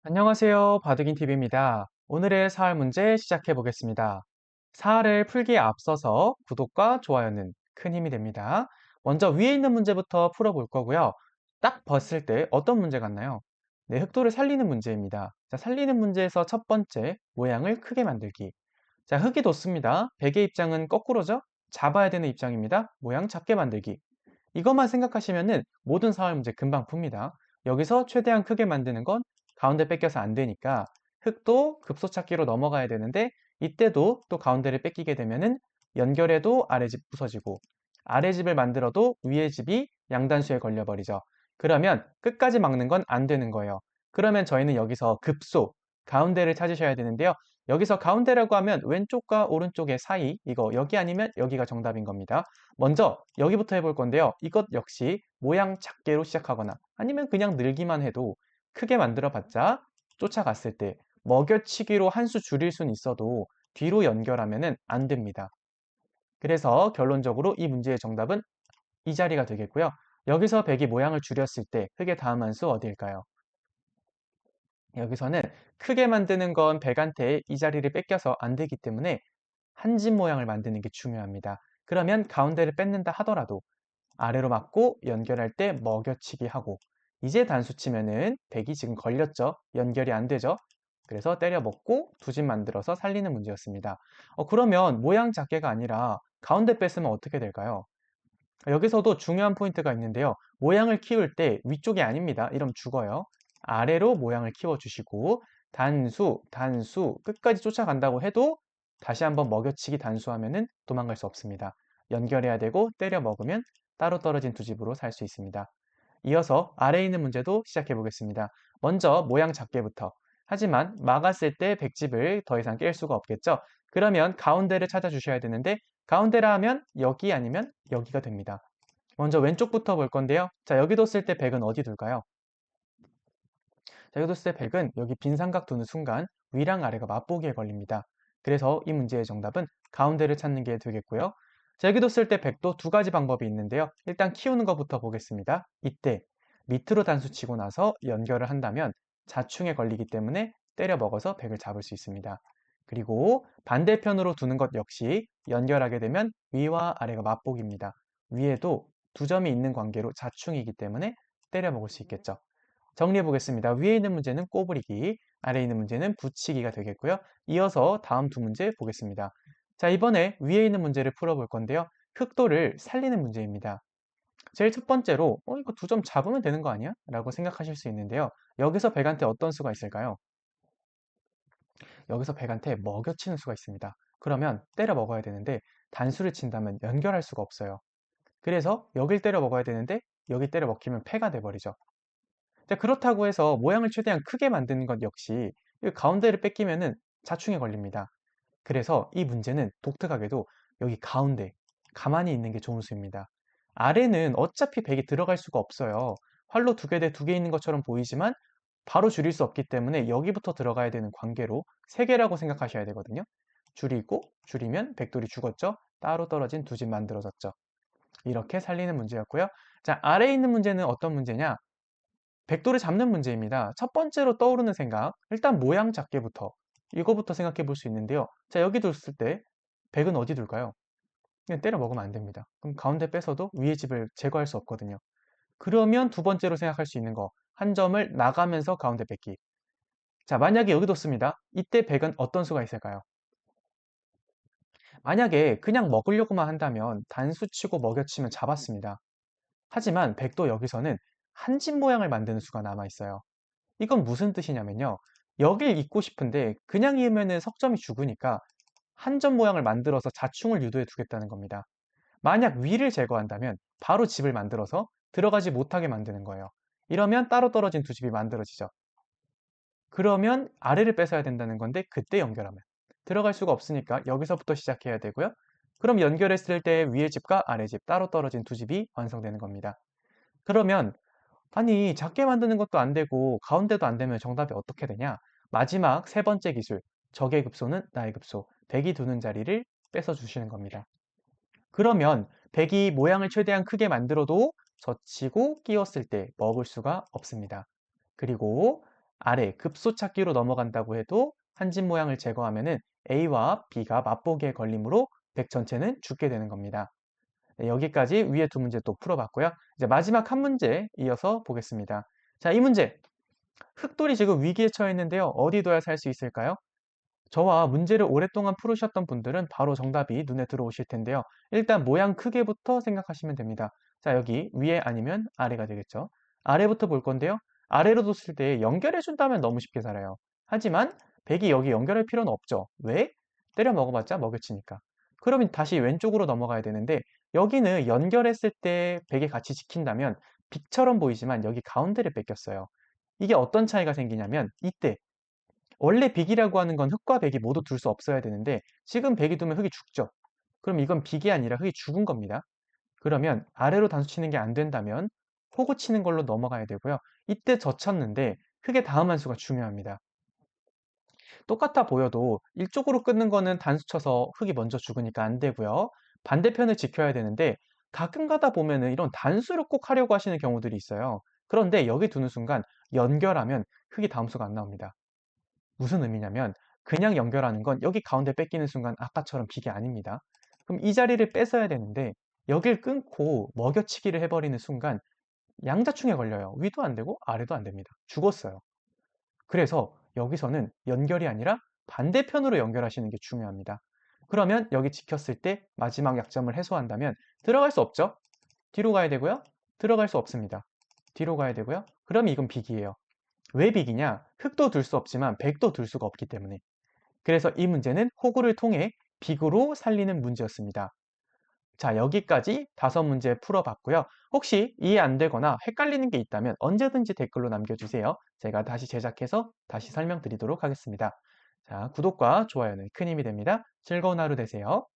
안녕하세요. 바둑인TV입니다. 오늘의 사활 문제 시작해 보겠습니다. 사활을 풀기에 앞서서 구독과 좋아요는 큰 힘이 됩니다. 먼저 위에 있는 문제부터 풀어볼 거고요. 딱 봤을 때 어떤 문제 같나요? 네, 흑도를 살리는 문제입니다. 자, 살리는 문제에서 첫 번째, 모양을 크게 만들기. 자, 흑이 뒀습니다. 백의 입장은 거꾸로죠? 잡아야 되는 입장입니다. 모양 작게 만들기. 이것만 생각하시면은 모든 사활 문제 금방 풉니다. 여기서 최대한 크게 만드는 건 가운데 뺏겨서 안 되니까 흙도 급소 찾기로 넘어가야 되는데 이때도 또 가운데를 뺏기게 되면은 연결해도 아래 집 부서지고 아래 집을 만들어도 위에 집이 양단수에 걸려버리죠. 그러면 끝까지 막는 건 안 되는 거예요. 그러면 저희는 여기서 급소, 가운데를 찾으셔야 되는데요. 여기서 가운데라고 하면 왼쪽과 오른쪽의 사이, 이거 여기 아니면 여기가 정답인 겁니다. 먼저 여기부터 해볼 건데요. 이것 역시 모양 작게로 시작하거나 아니면 그냥 늘기만 해도 크게 만들어 봤자 쫓아갔을 때 먹여치기로 한 수 줄일 수는 있어도 뒤로 연결하면 안 됩니다. 그래서 결론적으로 이 문제의 정답은 이 자리가 되겠고요. 여기서 백이 모양을 줄였을 때 흙의 다음 한 수 어디일까요? 여기서는 크게 만드는 건 백한테 이 자리를 뺏겨서 안 되기 때문에 한 집 모양을 만드는 게 중요합니다. 그러면 가운데를 뺏는다 하더라도 아래로 맞고 연결할 때 먹여치기 하고 이제 단수 치면은 백이 지금 걸렸죠. 연결이 안 되죠. 그래서 때려 먹고 두 집 만들어서 살리는 문제였습니다. 그러면 모양 작게가 아니라 가운데 뺐으면 어떻게 될까요? 여기서도 중요한 포인트가 있는데요. 모양을 키울 때 위쪽이 아닙니다. 이러면 죽어요. 아래로 모양을 키워주시고 단수, 단수 끝까지 쫓아간다고 해도 다시 한번 먹여치기 단수하면 도망갈 수 없습니다. 연결해야 되고 때려 먹으면 따로 떨어진 두 집으로 살 수 있습니다. 이어서 아래에 있는 문제도 시작해 보겠습니다. 먼저 모양 작게부터. 하지만 막았을 때 백집을 더 이상 깰 수가 없겠죠. 그러면 가운데를 찾아주셔야 되는데 가운데라 하면 여기 아니면 여기가 됩니다. 먼저 왼쪽부터 볼 건데요. 자, 여기 뒀을 때 백은 어디 둘까요? 자, 여기 뒀을 때 백은 여기 빈 삼각 두는 순간 위랑 아래가 맞보기에 걸립니다. 그래서 이 문제의 정답은 가운데를 찾는 게 되겠고요. 자, 여기 뒀을 때 백도 두 가지 방법이 있는데요. 일단 키우는 것부터 보겠습니다. 이때 밑으로 단수 치고 나서 연결을 한다면 자충에 걸리기 때문에 때려 먹어서 백을 잡을 수 있습니다. 그리고 반대편으로 두는 것 역시 연결하게 되면 위와 아래가 맞보기입니다. 위에도 두 점이 있는 관계로 자충이기 때문에 때려 먹을 수 있겠죠. 정리해 보겠습니다. 위에 있는 문제는 꼬부리기, 아래에 있는 문제는 붙이기가 되겠고요. 이어서 다음 두 문제 보겠습니다. 자, 이번에 위에 있는 문제를 풀어볼 건데요. 흑도를 살리는 문제입니다. 제일 첫 번째로 이거 두 점 잡으면 되는 거 아니야? 라고 생각하실 수 있는데요. 여기서 백한테 어떤 수가 있을까요? 여기서 백한테 먹여치는 수가 있습니다. 그러면 때려 먹어야 되는데 단수를 친다면 연결할 수가 없어요. 그래서 여길 때려 먹어야 되는데 여기 때려 먹히면 패가 돼버리죠. 자, 그렇다고 해서 모양을 최대한 크게 만드는 것 역시 이 가운데를 뺏기면은 자충에 걸립니다. 그래서 이 문제는 독특하게도 여기 가운데 가만히 있는 게 좋은 수입니다. 아래는 어차피 백이 들어갈 수가 없어요. 활로 두 개 대 두 개 있는 것처럼 보이지만 바로 줄일 수 없기 때문에 여기부터 들어가야 되는 관계로 세 개라고 생각하셔야 되거든요. 줄이고 줄이면 백돌이 죽었죠. 따로 떨어진 두 집 만들어졌죠. 이렇게 살리는 문제였고요. 자, 아래에 있는 문제는 어떤 문제냐? 백도를 잡는 문제입니다. 첫 번째로 떠오르는 생각, 일단 모양 잡기부터 이거부터 생각해 볼 수 있는데요. 자, 여기 뒀을 때 백은 어디 둘까요? 그냥 때려 먹으면 안 됩니다. 그럼 가운데 뺏어도 위에 집을 제거할 수 없거든요. 그러면 두 번째로 생각할 수 있는 거, 한 점을 나가면서 가운데 뺏기. 자, 만약에 여기 뒀습니다. 이때 백은 어떤 수가 있을까요? 만약에 그냥 먹으려고만 한다면 단수 치고 먹여치면 잡았습니다. 하지만 백도 여기서는 한 집 모양을 만드는 수가 남아 있어요. 이건 무슨 뜻이냐면요. 여길 잇고 싶은데 그냥 이으면은 석점이 죽으니까 한 점 모양을 만들어서 자충을 유도해 두겠다는 겁니다. 만약 위를 제거한다면 바로 집을 만들어서 들어가지 못하게 만드는 거예요. 이러면 따로 떨어진 두 집이 만들어지죠. 그러면 아래를 뺏어야 된다는 건데 그때 연결하면 들어갈 수가 없으니까 여기서부터 시작해야 되고요. 그럼 연결했을 때 위의 집과 아래 집 따로 떨어진 두 집이 완성되는 겁니다. 그러면 아니 작게 만드는 것도 안 되고 가운데도 안 되면 정답이 어떻게 되냐? 마지막 세 번째 기술, 적의 급소는 나의 급소, 백이 두는 자리를 뺏어 주시는 겁니다. 그러면 백이 모양을 최대한 크게 만들어도 젖히고 끼웠을 때 먹을 수가 없습니다. 그리고 아래 급소찾기로 넘어간다고 해도 한 집 모양을 제거하면은 A와 B가 맛보기에 걸림으로 100 전체는 죽게 되는 겁니다. 네, 여기까지 위에 두 문제 또 풀어봤고요. 이제 마지막 한 문제 이어서 보겠습니다. 자, 이 문제. 흑돌이 지금 위기에 처해 있는데요. 어디 둬야 살 수 있을까요? 저와 문제를 오랫동안 풀으셨던 분들은 바로 정답이 눈에 들어오실 텐데요. 일단 모양 크기부터 생각하시면 됩니다. 자, 여기 위에 아니면 아래가 되겠죠. 아래부터 볼 건데요. 아래로 뒀을 때 연결해 준다면 너무 쉽게 살아요. 하지만 100이 여기 연결할 필요는 없죠. 왜? 때려 먹어봤자 먹여치니까. 그러면 다시 왼쪽으로 넘어가야 되는데 여기는 연결했을 때 100이 같이 지킨다면 빅처럼 보이지만 여기 가운데를 뺏겼어요. 이게 어떤 차이가 생기냐면 이때 원래 빅이라고 하는 건 흑과 백이 모두 둘 수 없어야 되는데 지금 백이 두면 흑이 죽죠. 그럼 이건 빅이 아니라 흑이 죽은 겁니다. 그러면 아래로 단수 치는 게 안 된다면 호구 치는 걸로 넘어가야 되고요. 이때 젖혔는데 흑의 다음 한 수가 중요합니다. 똑같아 보여도 이쪽으로 끊는 거는 단수 쳐서 흑이 먼저 죽으니까 안 되고요. 반대편을 지켜야 되는데 가끔 가다 보면은 이런 단수를 꼭 하려고 하시는 경우들이 있어요. 그런데 여기 두는 순간 연결하면 흑이 다음 수가 안 나옵니다. 무슨 의미냐면 그냥 연결하는 건 여기 가운데 뺏기는 순간 아까처럼 빅이 아닙니다. 그럼 이 자리를 뺏어야 되는데 여길 끊고 먹여치기를 해버리는 순간 양자충에 걸려요. 위도 안 되고 아래도 안 됩니다. 죽었어요. 그래서 여기서는 연결이 아니라 반대편으로 연결하시는 게 중요합니다. 그러면 여기 지켰을 때 마지막 약점을 해소한다면 들어갈 수 없죠? 뒤로 가야 되고요. 들어갈 수 없습니다. 뒤로 가야 되고요. 그럼 이건 빅이에요. 왜 빅이냐? 흑도 둘 수 없지만 백도 둘 수가 없기 때문에. 그래서 이 문제는 호구를 통해 빅으로 살리는 문제였습니다. 자, 여기까지 5문제 풀어봤고요. 혹시 이해 안 되거나 헷갈리는 게 있다면 언제든지 댓글로 남겨주세요. 제가 다시 제작해서 다시 설명드리도록 하겠습니다. 자, 구독과 좋아요는 큰 힘이 됩니다. 즐거운 하루 되세요.